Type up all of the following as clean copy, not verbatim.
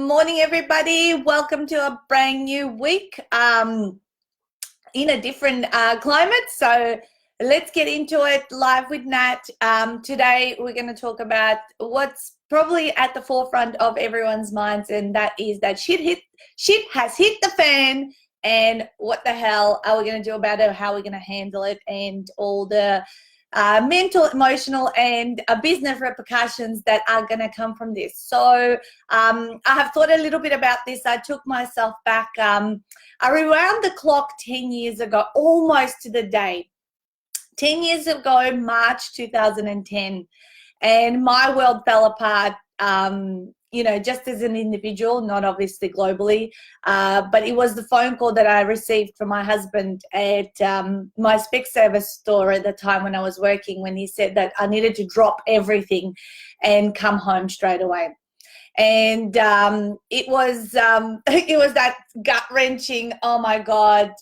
morning, everybody. Welcome to a brand new week in a different climate. So let's get into it. Live with Nat. Today, we're going to talk about what's probably at the forefront of everyone's minds, and that is that shit has hit the fan. And what the hell are we going to do about it? How are we going to handle it? And all the mental, emotional, and business repercussions that are going to come from this. So I have thought a little bit about this. I took myself back around the clock 10 years ago, almost to the day. 10 years ago, March 2010, and my world fell apart. You know, just as an individual, not obviously globally, but it was the phone call that I received from my husband at my Specsavers store at the time when I was working, when he said that I needed to drop everything and come home straight away. And it was that gut-wrenching, oh my God,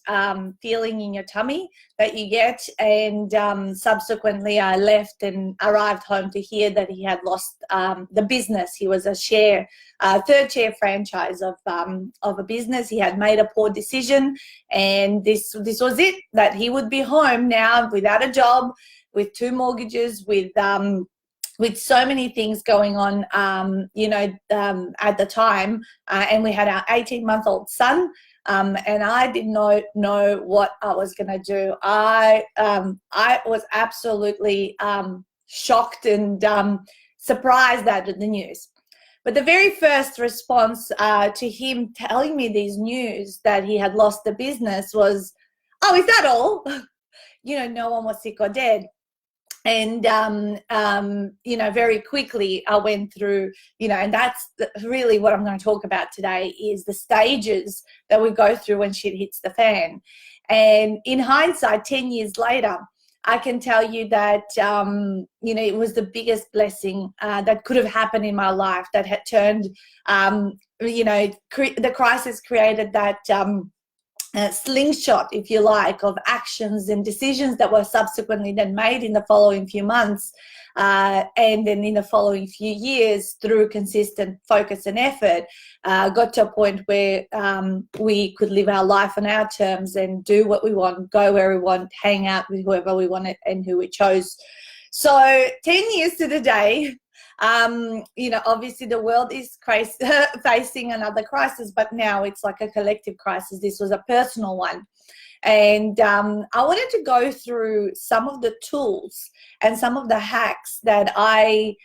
feeling in your tummy that you get. And subsequently I left and arrived home to hear that he had lost the business. He was a third share franchise of a business. He had made a poor decision, and this was it, that he would be home now without a job, with 2 mortgages, with so many things going on, at the time, and we had our 18-month-old son, and I did not know what I was going to do. I was absolutely shocked and surprised at the news. But the very first response to him telling me these news, that he had lost the business, was, "Oh, is that all?" No one was sick or dead. And, very quickly I went through, and that's really what I'm going to talk about today, is the stages that we go through when shit hits the fan. And in hindsight, 10 years later, I can tell you that, it was the biggest blessing that could have happened in my life, that had turned, the crisis created that slingshot, if you like, of actions and decisions that were subsequently then made in the following few months, and then in the following few years, through consistent focus and effort, got to a point where we could live our life on our terms and do what we want, go where we want, hang out with whoever we wanted and who we chose. So 10 years to the day, obviously the world is facing another crisis, but now it's like a collective crisis. This was a personal one. And I wanted to go through some of the tools and some of the hacks that I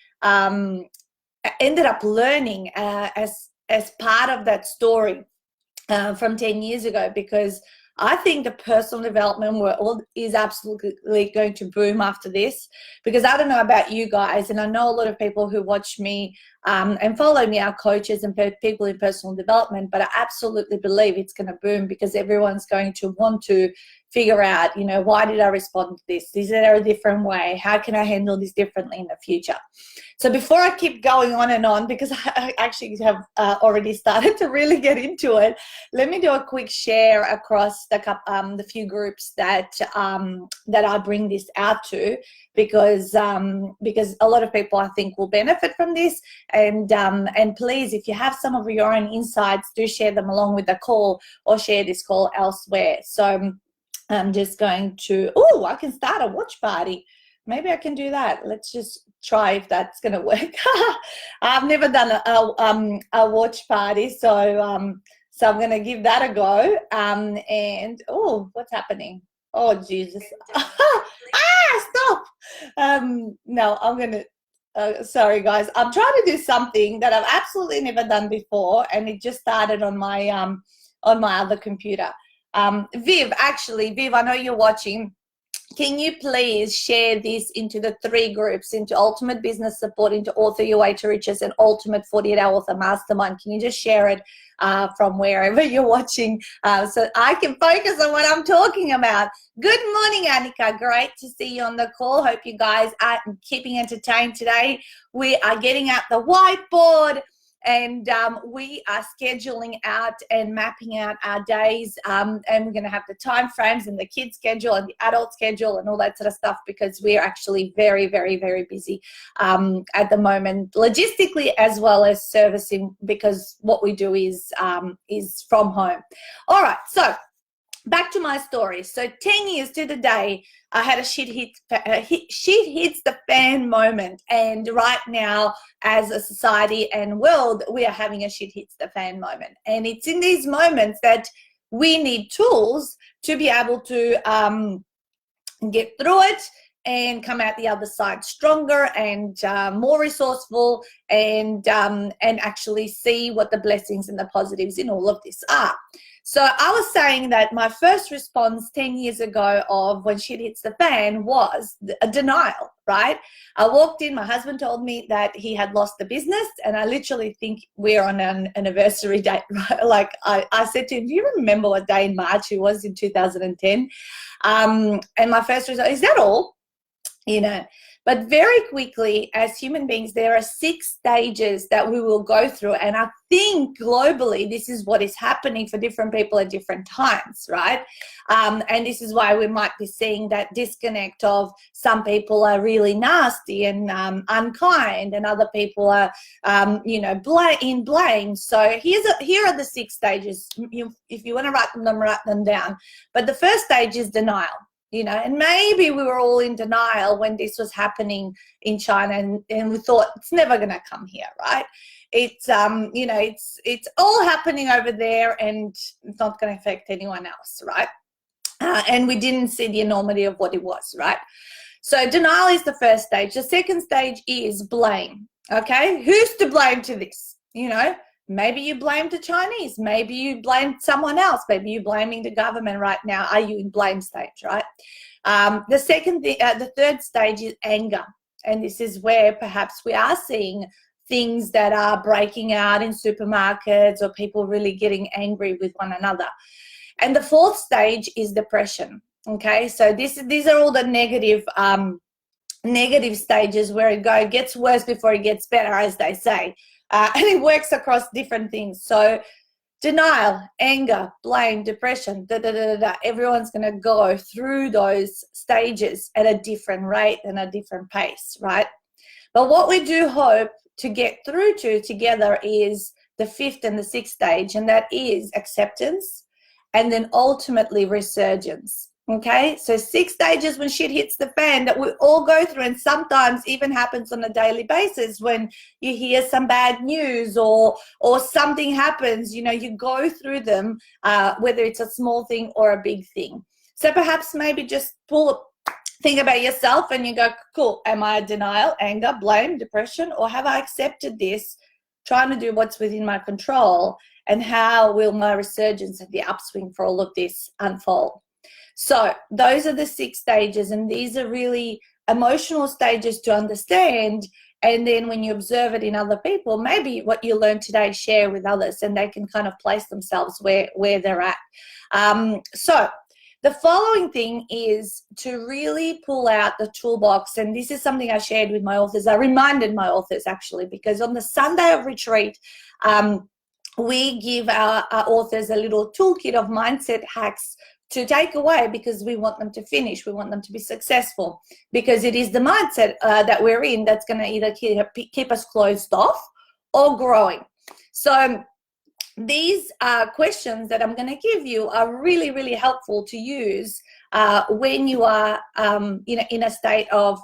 ended up learning as part of that story from 10 years ago, because I think the personal development world is absolutely going to boom after this. Because I don't know about you guys, and I know a lot of people who watch me and follow me are coaches and people in personal development, but I absolutely believe it's going to boom, because everyone's going to want to figure out, why did I respond to this? Is there a different way? How can I handle this differently in the future? So before I keep going on and on, because I actually have already started to really get into it, let me do a quick share across the few groups that I bring this out to, because a lot of people, I think, will benefit from this. And please, if you have some of your own insights, do share them along with the call, or share this call elsewhere. So I'm just going to, I can start a watch party. Maybe I can do that. Let's just try if that's going to work. I've never done a watch party, so I'm going to give that a go. And what's happening? Oh, Jesus. Stop. No, I'm going to, sorry guys. I'm trying to do something that I've absolutely never done before, and it just started on my other computer. Viv, I know you're watching. Can you please share this into the 3 groups, into Ultimate Business Support, into Author Your Way to Riches, and Ultimate 48-Hour Author Mastermind? Can you just share it from wherever you're watching, so I can focus on what I'm talking about? Good morning, Annika. Great to see you on the call. Hope you guys are keeping entertained today. We are getting out the whiteboard, and we are scheduling out and mapping out our days, and we're going to have the time frames and the kids schedule and the adult schedule and all that sort of stuff, because we're actually very, very, very busy at the moment, logistically as well as servicing, because what we do is from home. All right, so back to my story. So 10 years to the day, I had a shit hits the fan moment. And right now, as a society and world, we are having a shit hits the fan moment. And it's in these moments that we need tools to be able to get through it and come out the other side stronger and more resourceful, and actually see what the blessings and the positives in all of this are. So I was saying that my first response 10 years ago of when shit hits the fan was a denial, right? I walked in, my husband told me that he had lost the business, and I literally think we're on an anniversary date, right? Like I said to him, do you remember what day in March it was in 2010? And my first response, is that all? You know, but very quickly, as human beings, there are 6 stages that we will go through. And I think globally, this is what is happening for different people at different times, right? And this is why we might be seeing that disconnect of some people are really nasty and unkind, and other people are, you know, in blame. So here are the 6 stages. If you want to write them down. But the first stage is denial. You know, and maybe we were all in denial when this was happening in China, and we thought it's never going to come here, right? It's, you know, it's all happening over there, and it's not going to affect anyone else, right? And we didn't see the enormity of what it was, right? So denial is the first stage. The second stage is blame, okay? Who's to blame to this, you know? Maybe you blame the Chinese. Maybe you blame someone else. Maybe you're blaming the government right now. Are you in blame stage, right? The third stage is anger. And this is where perhaps we are seeing things that are breaking out in supermarkets, or people really getting angry with one another. And the fourth stage is depression. Okay, so these are all the negative stages where it gets worse before it gets better, as they say. And it works across different things. So denial, anger, blame, depression, everyone's going to go through those stages at a different rate and a different pace, right? But what we do hope to get through to together is the 5th and the 6th stage, and that is acceptance, and then ultimately resurgence. Okay, so 6 stages when shit hits the fan that we all go through, and sometimes even happens on a daily basis when you hear some bad news or something happens. You know, you go through them, whether it's a small thing or a big thing. So perhaps maybe just think about yourself, and you go, cool, am I denial, anger, blame, depression, or have I accepted this, trying to do what's within my control, and how will my resurgence and the upswing for all of this unfold? So those are the 6 stages, and these are really emotional stages to understand. And then when you observe it in other people, maybe what you learned today, share with others, and they can kind of place themselves where they're at. So the following thing is to really pull out the toolbox. And this is something I shared with my authors. I reminded my authors, actually, because on the Sunday of retreat, we give our authors a little toolkit of mindset hacks to take away, because we want them to finish, we want them to be successful, because it is the mindset that we're in that's going to either keep us closed off or growing. So these questions that I'm going to give you are really, really helpful to use when you are in a state of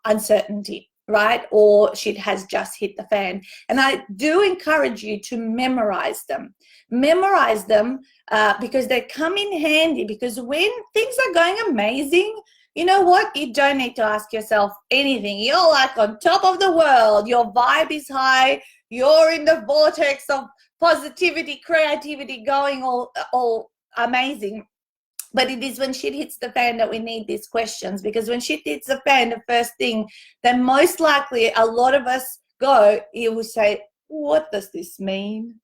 uncertainty, right? Or shit has just hit the fan. And I do encourage you to memorize them. Memorize them because they come in handy, because when things are going amazing, you know what? You don't need to ask yourself anything. You're like on top of the world. Your vibe is high. You're in the vortex of positivity, creativity, going all amazing. But it is when shit hits the fan that we need these questions, because when shit hits the fan, the first thing that most likely a lot of us you will say, what does this mean?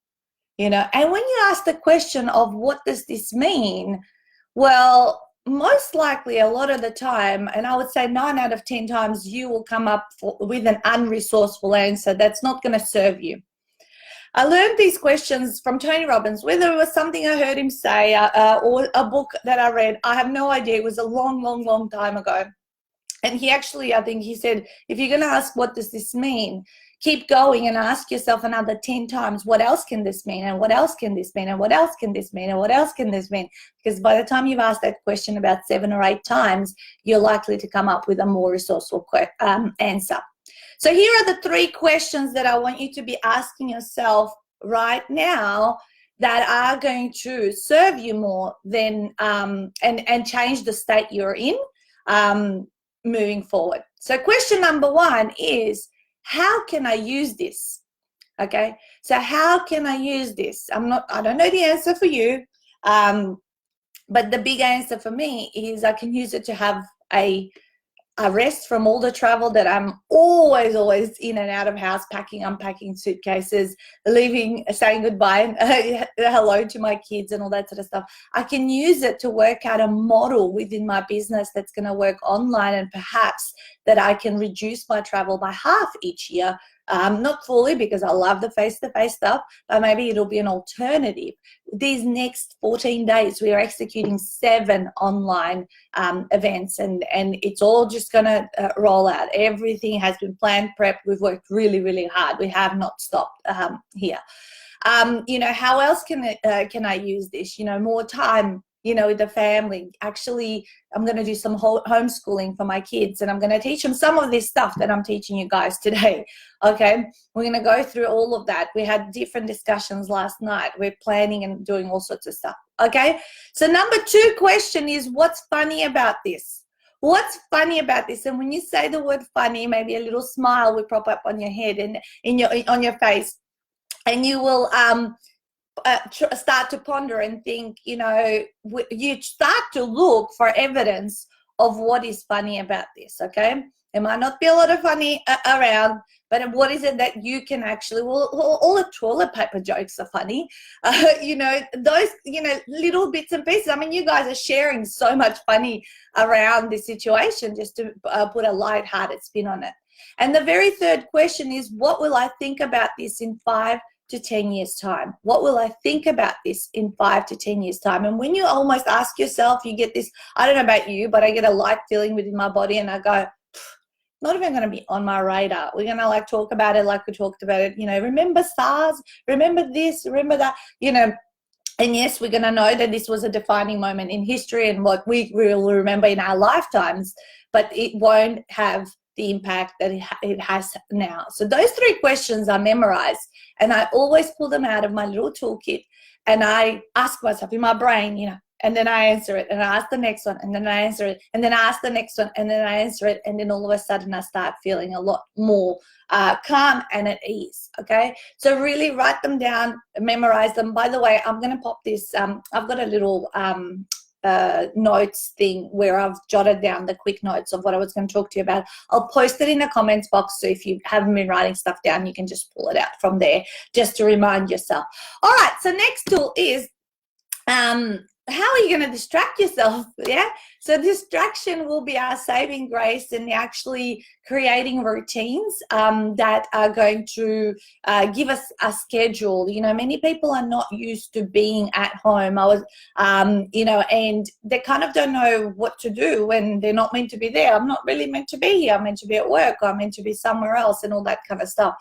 You know, and when you ask the question of what does this mean, well, most likely a lot of the time, and I would say 9 out of 10 times, you will come up with an unresourceful answer that's not going to serve you. I learned these questions from Tony Robbins, whether it was something I heard him say or a book that I read. I have no idea. It was a long, long, long time ago. And he actually, I think he said, if you're going to ask, what does this mean? Keep going and ask yourself another 10 times, what else can this mean? And what else can this mean? And what else can this mean? And what else can this mean? Because by the time you've asked that question about 7 or 8 times, you're likely to come up with a more resourceful answer. So here are the 3 questions that I want you to be asking yourself right now that are going to serve you more than and change the state you're in moving forward. So question number 1 is, how can I use this? Okay, so how can I use this? I don't know the answer for you, but the big answer for me is I can use it to have a rest from all the travel that I'm always in and out of house, packing, unpacking suitcases, leaving, saying goodbye, hello to my kids and all that sort of stuff. I can use it to work out a model within my business that's going to work online, and perhaps that I can reduce my travel by half each year. Not fully, because I love the face-to-face stuff, but maybe it'll be an alternative. These next 14 days, we are executing 7 online events, and it's all just going to roll out. Everything has been planned, prepped. We've worked really, really hard. We have not stopped here. You know, how else can I use this? You know, more time, you know, with the family. Actually, I'm going to do some homeschooling for my kids, and I'm going to teach them some of this stuff that I'm teaching you guys today. Okay, we're going to go through all of that. We had different discussions last night. We're planning and doing all sorts of stuff. Okay, so number 2 question is, what's funny about this? What's funny about this? And when you say the word funny, maybe a little smile will pop up on your head and on your face, and you will start to ponder and think, you know, you start to look for evidence of what is funny about this. Okay, there might not be a lot of funny around, but what is it that you can actually, well, all the toilet paper jokes are funny, you know, those, you know, little bits and pieces. I mean, you guys are sharing so much funny around this situation, just to put a light-hearted spin on it. And the very 3rd question is, what will I think about this in 5 to 10 years time? What will I think about this in 5 to 10 years time? And when you almost ask yourself, you get this, I don't know about you, but I get a light feeling within my body, and I go, not even going to be on my radar. We're going to like talk about it like we talked about it, you know, remember SARS, remember this, remember that, you know. And yes, we're going to know that this was a defining moment in history and what we will remember in our lifetimes, but it won't have the impact that it has now. So those 3 questions are memorized, and I always pull them out of my little toolkit, and I ask myself in my brain, you know, and then I answer it, and I ask the next one, and then I answer it, and then I ask the next one, and then I answer it, and then all of a sudden I start feeling a lot more calm and at ease. Okay, so really write them down, memorize them. By the way, I'm going to pop this, I've got a little notes thing where I've jotted down the quick notes of what I was going to talk to you about. I'll post it in the comments box, so if you haven't been writing stuff down, you can just pull it out from there just to remind yourself. All right, so next tool is how are you going to distract yourself? Yeah, so distraction will be our saving grace in actually creating routines that are going to give us a schedule. You know, many people are not used to being at home. You know, and they kind of don't know what to do when they're not meant to be there. I'm not really meant to be here. I'm meant to be at work. I'm meant to be somewhere else, and all that kind of stuff.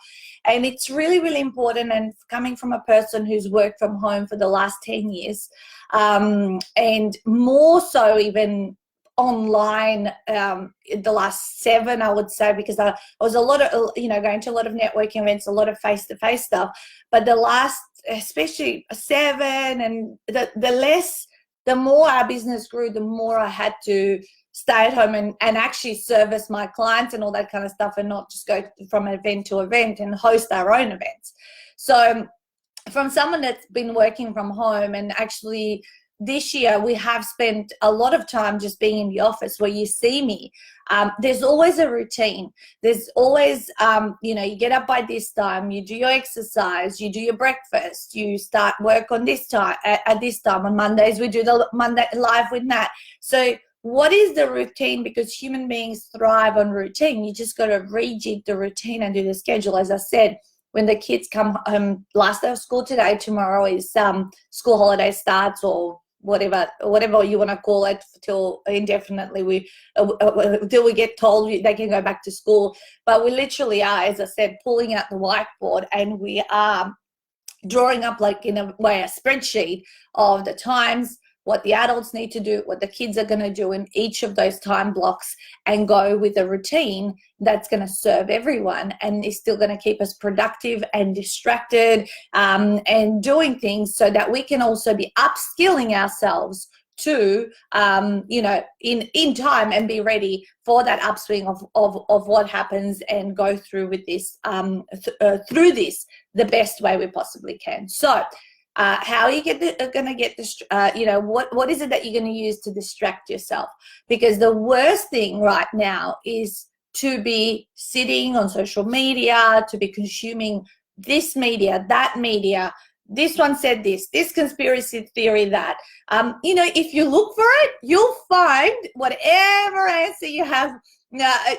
And it's really, really important. And coming from a person who's worked from home for the last 10 years, and more so even online the last 7, I would say, because I was a lot of, you know, going to a lot of networking events, a lot of face-to-face stuff. But the last, especially 7, and the more our business grew, the more I had to stay at home and actually service my clients and all that kind of stuff, and not just go from event to event and host our own events. So from someone that's been working from home, and actually this year we have spent a lot of time just being in the office where you see me, there's always a routine. There's always, you know, you get up by this time, you do your exercise, you do your breakfast, you start work on this time, at this time. On Mondays we do the Monday LiveWithNat. So what is the routine? Because human beings thrive on routine. You just got to rejig the routine and do the schedule. As I said, when the kids come home, last day of school today, tomorrow is school holiday starts, or whatever you want to call it, till indefinitely till we get told they can go back to school. But we literally are, as I said, pulling out the whiteboard, and we are drawing up, like in a way, a spreadsheet of the times, what the adults need to do, what the kids are going to do in each of those time blocks, and go with a routine that's going to serve everyone and is still going to keep us productive and distracted, and doing things so that we can also be upskilling ourselves to in time, and be ready for that upswing of what happens, and go through with this through this the best way we possibly can. So how are you going to get this, what is it that you're going to use to distract yourself? Because the worst thing right now is to be sitting on social media, to be consuming this media, that media, this one said this conspiracy theory, that. If you look for it, you'll find whatever answer you have,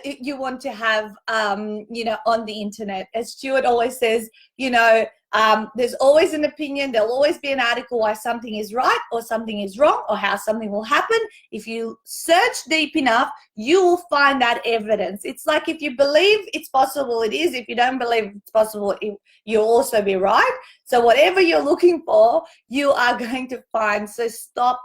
you want to have, on the internet. As Stuart always says, there's always an opinion. There'll always be an article why something is right or something is wrong, or how something will happen. If you search deep enough, you will find that evidence. It's like, if you believe it's possible, it is. If you don't believe it's possible, you'll also be right. So whatever you're looking for, you are going to find. So stop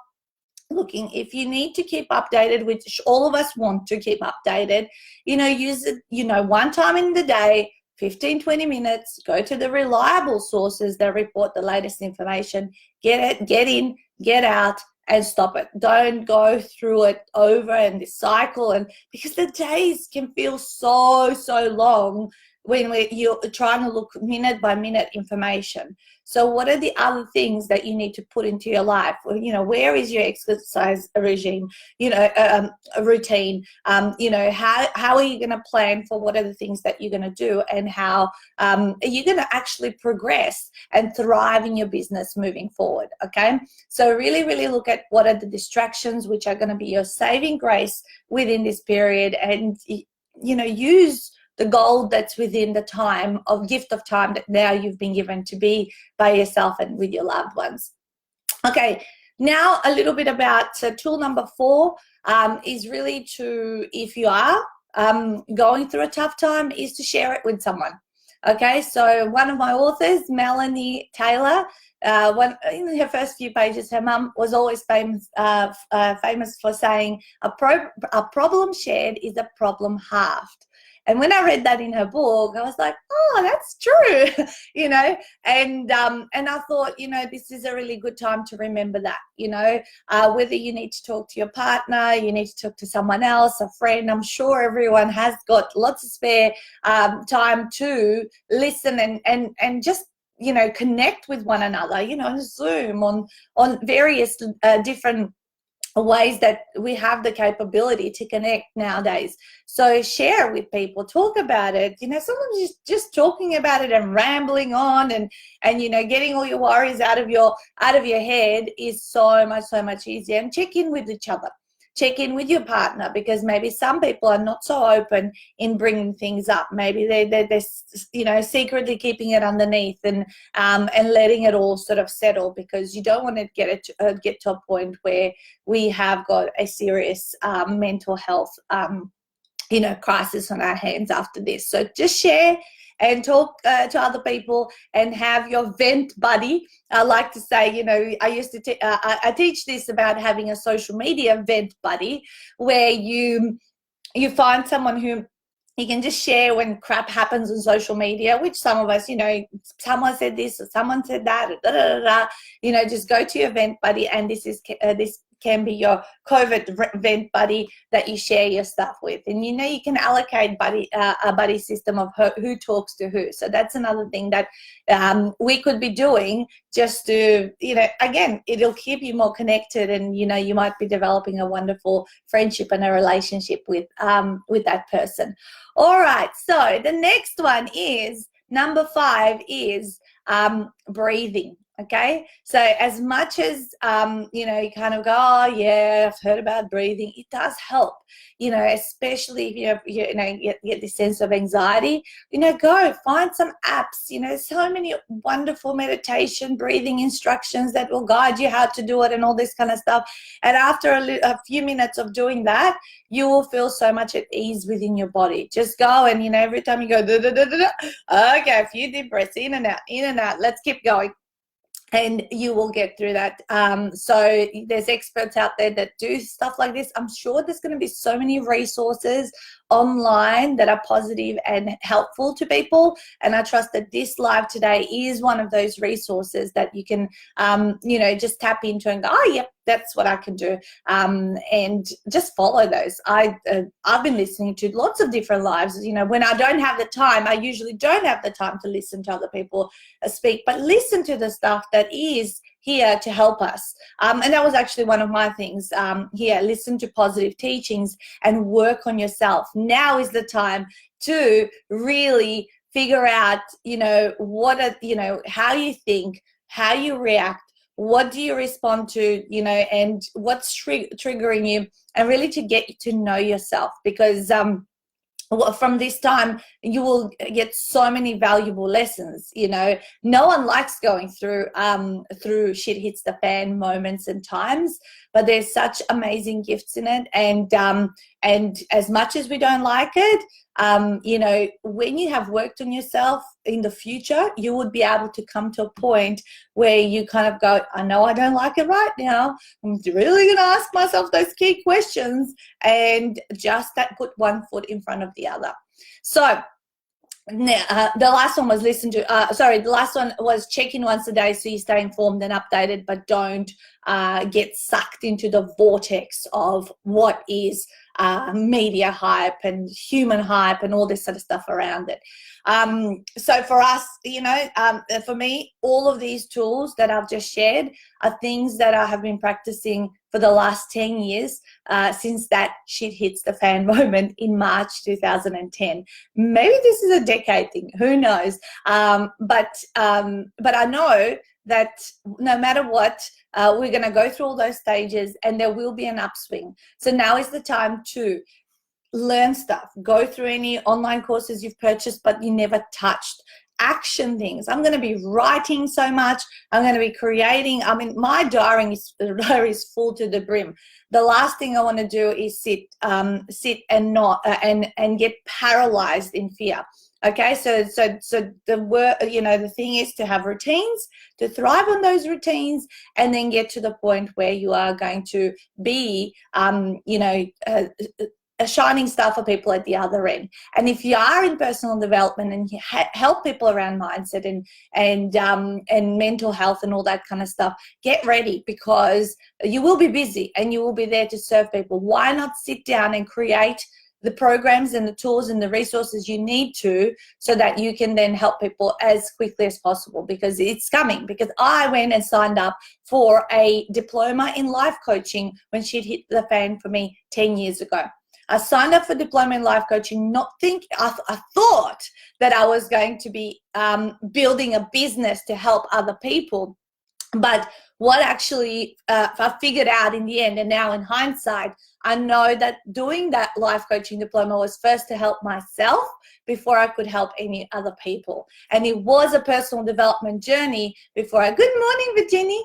looking. If you need to keep updated, which all of us want to keep updated, use it, one time in the day, 15-20 minutes. Go to the reliable sources that report the latest information. Get in, get out, and stop it. Don't go through it over and this cycle, and because the days can feel so long when you're trying to look minute by minute information. So what are the other things that you need to put into your life? Where is your exercise regime, a routine? How are you going to plan for what are the things that you're going to do, and how are you going to actually progress and thrive in your business moving forward, okay? So really, really look at what are the distractions, which are going to be your saving grace within this period, and, use the gold that's within the gift of time that now you've been given to be by yourself and with your loved ones. Okay, now a little bit about tool number 4 is really to, if you are going through a tough time, is to share it with someone. Okay, so one of my authors, Melanie Taylor, in her first few pages, her mum was always famous for saying, a problem shared is a problem halved. And when I read that in her book, I was like, oh, that's true, and I thought, this is a really good time to remember that, whether you need to talk to your partner, you need to talk to someone else, a friend. I'm sure everyone has got lots of spare time to listen and just, connect with one another, on Zoom, on various different ways that we have the capability to connect nowadays. So share with people, talk about it. Sometimes just talking about it and rambling on and getting all your worries out of your head is so much easier. And check in with each other. Check in with your partner, because maybe some people are not so open in bringing things up. Maybe they're secretly keeping it underneath and letting it all sort of settle, because you don't want to get to a point where we have got a serious mental health crisis on our hands after this. So just share and talk to other people and have your vent buddy. I like to say, I used to I teach this about having a social media vent buddy, where you find someone who you can just share when crap happens on social media, which some of us, someone said this or someone said that, just go to your vent buddy, and this can be your covert vent buddy that you share your stuff with. And you can allocate a buddy system of who talks to who. So that's another thing that we could be doing, just to, again, it'll keep you more connected, and you might be developing a wonderful friendship and a relationship with that person. All right, so the next one is number 5 is breathing. Okay, so as much as you know, you kind of go, oh yeah, I've heard about breathing, it does help, you know, especially if you get this sense of anxiety. You know, go find some apps, you know, so many wonderful meditation breathing instructions that will guide you how to do it and all this kind of stuff. And after a few minutes of doing that, you will feel so much at ease within your body. Just go, and you know, every time you go okay, a few deep breaths in and out, let's keep going, and you will get through that. So there's experts out there that do stuff like this. I'm sure there's going to be so many resources online that are positive and helpful to people, and I trust that this live today is one of those resources that you can you know, just tap into and go, oh yep, that's what I can do, and just follow those. I've been listening to lots of different lives. You know, when I don't have the time, I usually don't have the time to listen to other people speak, but listen to the stuff that is here to help us. And that was actually one of my things here. Listen to positive teachings and work on yourself. Now is the time to really figure out, you know, how you think, how you react, what do you respond to, you know, and what's triggering you, and really to get to know yourself, because from this time you will get so many valuable lessons. You know, no one likes going through shit hits the fan moments and times, but there's such amazing gifts in it. And as much as we don't like it, you know, when you have worked on yourself in the future, you would be able to come to a point where you kind of go, I know I don't like it right now, I'm really going to ask myself those key questions, and just put one foot in front of the other. So the last one was the last one was check in once a day so you stay informed and updated, but don't get sucked into the vortex of what is media hype and human hype and all this sort of stuff around it. So for us, you know, for me, all of these tools that I've just shared are things that I have been practicing for the last 10 years, since that shit hits the fan moment in March 2010. Maybe this is a decade thing, who knows? But I know that no matter what, we're going to go through all those stages and there will be an upswing. So now is the time to learn stuff, go through any online courses you've purchased but you never touched, action things. I'm going to be writing so much. I'm going to be creating. I mean, my diary is full to the brim. The last thing I want to do is sit and not and get paralyzed in fear. Okay, so the work, you know, the thing is to have routines, to thrive on those routines, and then get to the point where you are going to be, you know, a shining star for people at the other end. And if you are in personal development and you help people around mindset and mental health and all that kind of stuff, get ready, because you will be busy and you will be there to serve people. Why not sit down and create the programs and the tools and the resources you need to, so that you can then help people as quickly as possible, because it's coming. Because I went and signed up for a diploma in life coaching when shit hit the fan for me 10 years ago. I signed up for diploma in life coaching, I thought that I was going to be building a business to help other people. But what actually I figured out in the end, and now in hindsight, I know that doing that life coaching diploma was first to help myself before I could help any other people. And it was a personal development journey before good morning, Virginie.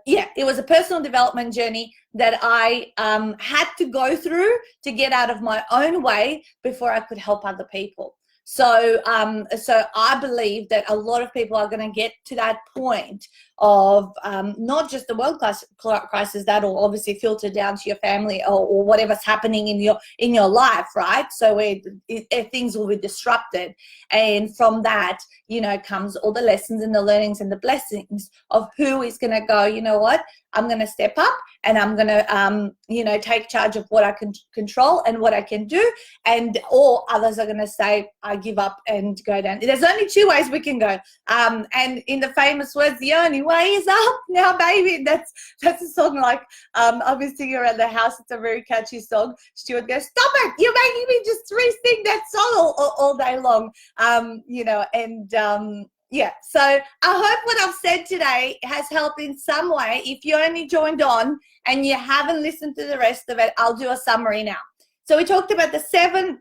Yeah, it was a personal development journey that I had to go through to get out of my own way before I could help other people. So I believe that a lot of people are going to get to that point of not just the world crisis, that will obviously filter down to your family or whatever's happening in your life, right? So things will be disrupted, and from that, you know, comes all the lessons and the learnings and the blessings of who is going to go, you know what, I'm going to step up and I'm going to, you know, take charge of what I can control and what I can do, and all others are going to say, I give up and go down. There's only two ways we can go. And in the famous words, the only way way is up now, baby. That's a song like I've been singing around the house. It's a very catchy song. Stuart goes, stop it, you're making me just re-sing that song all day long. You know, and yeah, so I hope what I've said today has helped in some way. If you only joined on and you haven't listened to the rest of it, I'll do a summary now. So we talked about the 7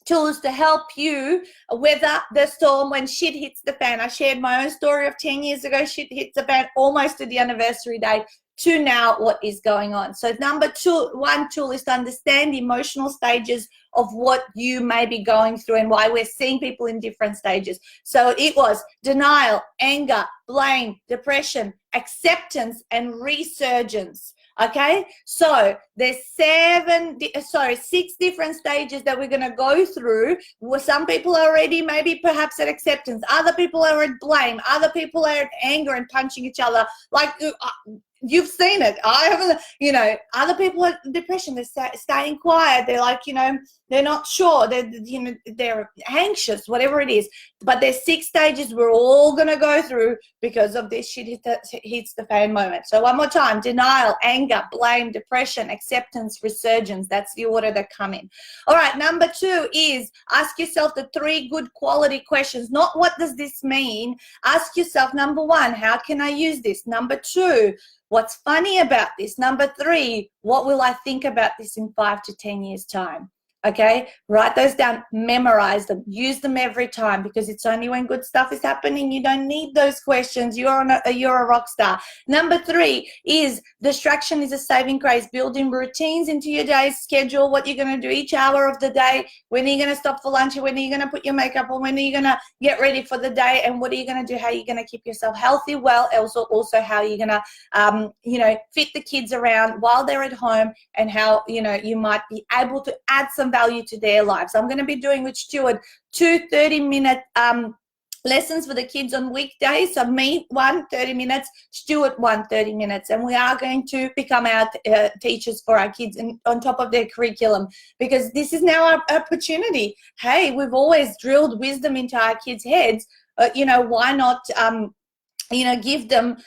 tools to help you weather the storm when shit hits the fan. I shared my own story of 10 years ago, shit hits the fan almost to the anniversary date, to now what is going on. So number 1 tool is to understand the emotional stages of what you may be going through and why we're seeing people in different stages. So it was denial, anger, blame, depression, acceptance, and resurgence. Okay, so there's 6 different stages that we're going to go through. Where some people are already maybe perhaps at acceptance, other people are at blame, other people are at anger and punching each other. Like you've seen it. I haven't, you know, other people are depression. They're staying quiet. They're like, you know, they're not sure. They're, you know, they're anxious, whatever it is. But there's 6 stages we're all going to go through because of this shit hits the fan moment. So one more time: denial, anger, blame, depression, acceptance, resurgence. That's the order that come in. All right, number 2 is ask yourself the 3 good quality questions. Not what does this mean? Ask yourself, number 1, how can I use this? Number 2, what's funny about this? Number 3, what will I think about this in 5 to 10 years' time? Okay, write those down, memorize them, use them every time, because it's only when good stuff is happening. You don't need those questions. You're a rock star. Number 3 is distraction is a saving grace. Building routines into your day's schedule, what you're going to do each hour of the day, when are you going to stop for lunch, when are you going to put your makeup on, when are you going to get ready for the day, and what are you going to do, how are you going to keep yourself healthy, well, also how are you going to, you know, fit the kids around while they're at home, and how, you know, you might be able to add some value to their lives. I'm going to be doing with Stuart 2 30-minute lessons for the kids on weekdays. So me 1 30 minutes, Stuart 1 30 minutes, and we are going to become our teachers for our kids and on top of their curriculum, because this is now our opportunity. Hey, we've always drilled wisdom into our kids' heads. You know, why not you know, give them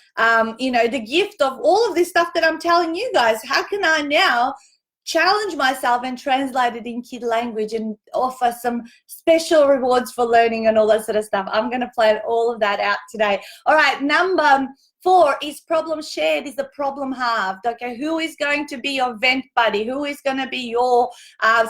you know, the gift of all of this stuff that I'm telling you guys? How can I now challenge myself and translate it in kid language and offer some special rewards for learning and all that sort of stuff? I'm going to plan all of that out today. All right, number 4 is problem shared is the problem halved. Okay, who is going to be your vent buddy? Who is going to be your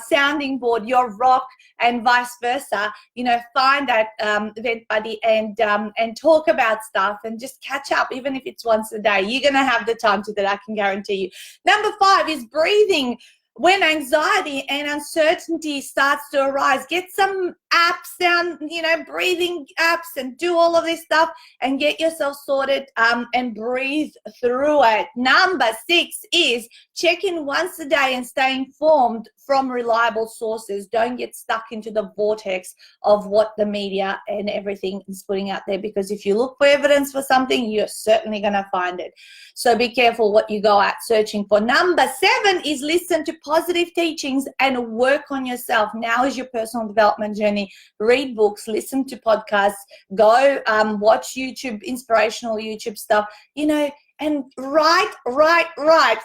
sounding board, your rock, and vice versa? You know, find that vent buddy and talk about stuff and just catch up, even if it's once a day. You're going to have the time to that, I can guarantee you. Number 5 is breathing. When anxiety and uncertainty starts to arise, get some apps down, you know, breathing apps, and do all of this stuff and get yourself sorted and breathe through it. Number 6 is check in once a day and stay informed from reliable sources. Don't get stuck into the vortex of what the media and everything is putting out there, because if you look for evidence for something, you're certainly going to find it. So be careful what you go out searching for. Number 7 is listen to positive teachings and work on yourself. Now is your personal development journey. Read books, listen to podcasts, go watch YouTube, inspirational YouTube stuff, you know, and write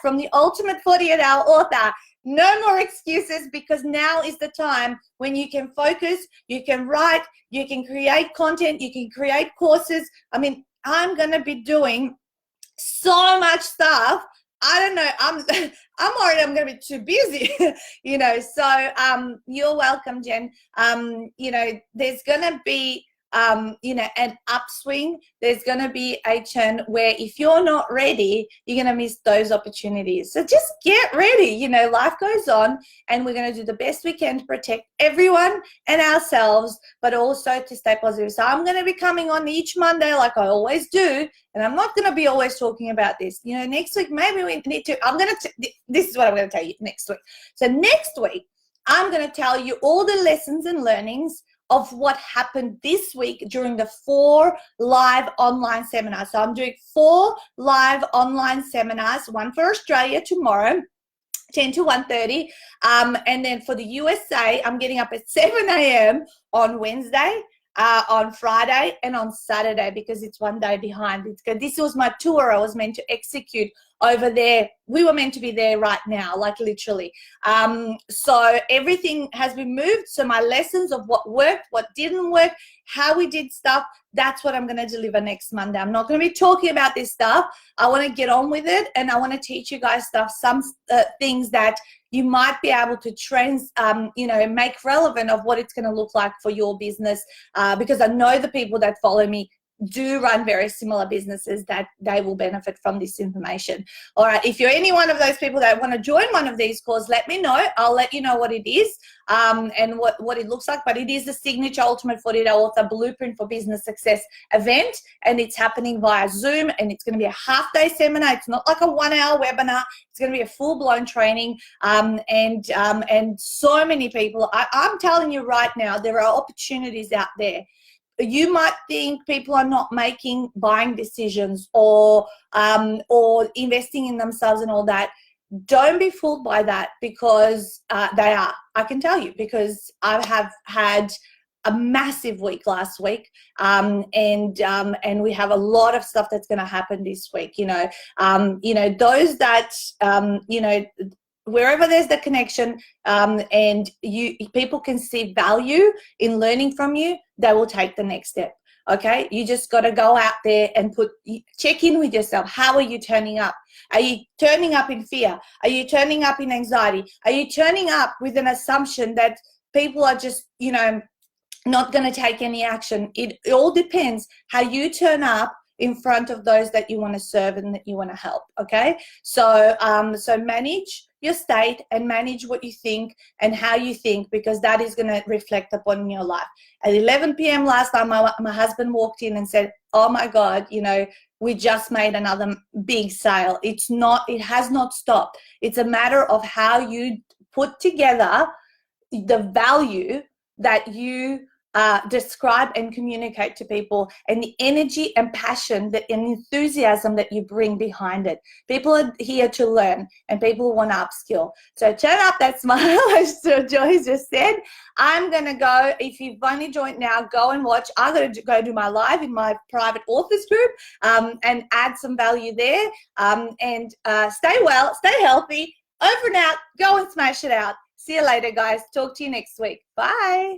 from the ultimate 48-hour author. No more excuses, because now is the time when you can focus, you can write, you can create content, you can create courses. I mean, I'm going to be doing so much stuff. I don't know. I'm worried I'm going to be too busy, you know. So you're welcome, Jen. You know, there's going to be you know, an upswing. There's going to be a turn where if you're not ready, you're going to miss those opportunities. So just get ready. You know, life goes on, and we're going to do the best we can to protect everyone and ourselves, but also to stay positive. So I'm going to be coming on each Monday like I always do, and I'm not going to be always talking about this. You know, next week maybe we need to, this is what I'm going to tell you next week. So next week, I'm going to tell you all the lessons and learnings of what happened this week during the 4 live online seminars. So I'm doing 4 live online seminars, one for Australia tomorrow, 10 to 1:30. And then for the USA, I'm getting up at 7 a.m. on Wednesday. on Friday and on Saturday, because it's one day behind. This was my tour I was meant to execute over there. We were meant to be there right now, like literally. So everything has been moved. So my lessons of what worked, what didn't work, how we did stuff, that's what I'm going to deliver next Monday. I'm not going to be talking about this stuff. I want to get on with it, and I want to teach you guys some things that you might be able to make relevant of what it's going to look like for your business, because I know the people that follow me do run very similar businesses, that they will benefit from this information. All right, if you're any one of those people that want to join one of these calls, let me know. I'll let you know what it is and what it looks like. But it is the Signature Ultimate 40-Day Author Blueprint for Business Success event, and it's happening via Zoom, and it's going to be a half-day seminar. It's not like a 1-hour webinar. It's going to be a full-blown training, and so many people. I'm telling you right now, there are opportunities out there. You might think people are not making buying decisions or investing in themselves and all that. Don't be fooled by that, because they are. I can tell you, because I have had a massive week last week, and we have a lot of stuff that's going to happen this week. Those that wherever there's the connection, and people can see value in learning from you, they will take the next step. Okay, you just got to go out there and check in with yourself. How are you turning up? Are you turning up in fear? Are you turning up in anxiety? Are you turning up with an assumption that people are just not going to take any action? It all depends how you turn up in front of those that you want to serve and that you want to help. Okay, so manage your state and manage what you think and how you think, because that is going to reflect upon your life. At 11 p.m. last time, my husband walked in and said, "Oh my God, we just made another big sale." It has not stopped. It's a matter of how you put together the value that you describe and communicate to people, and the energy and passion and enthusiasm that you bring behind it. People are here to learn, and people want to upskill. So turn up that smile, as Joyce just said. I'm going to go. If you've only joined now, go and watch. I'm going to go do my live in my private authors group and add some value there. Stay well, stay healthy. Over and out. Go and smash it out. See you later, guys. Talk to you next week. Bye.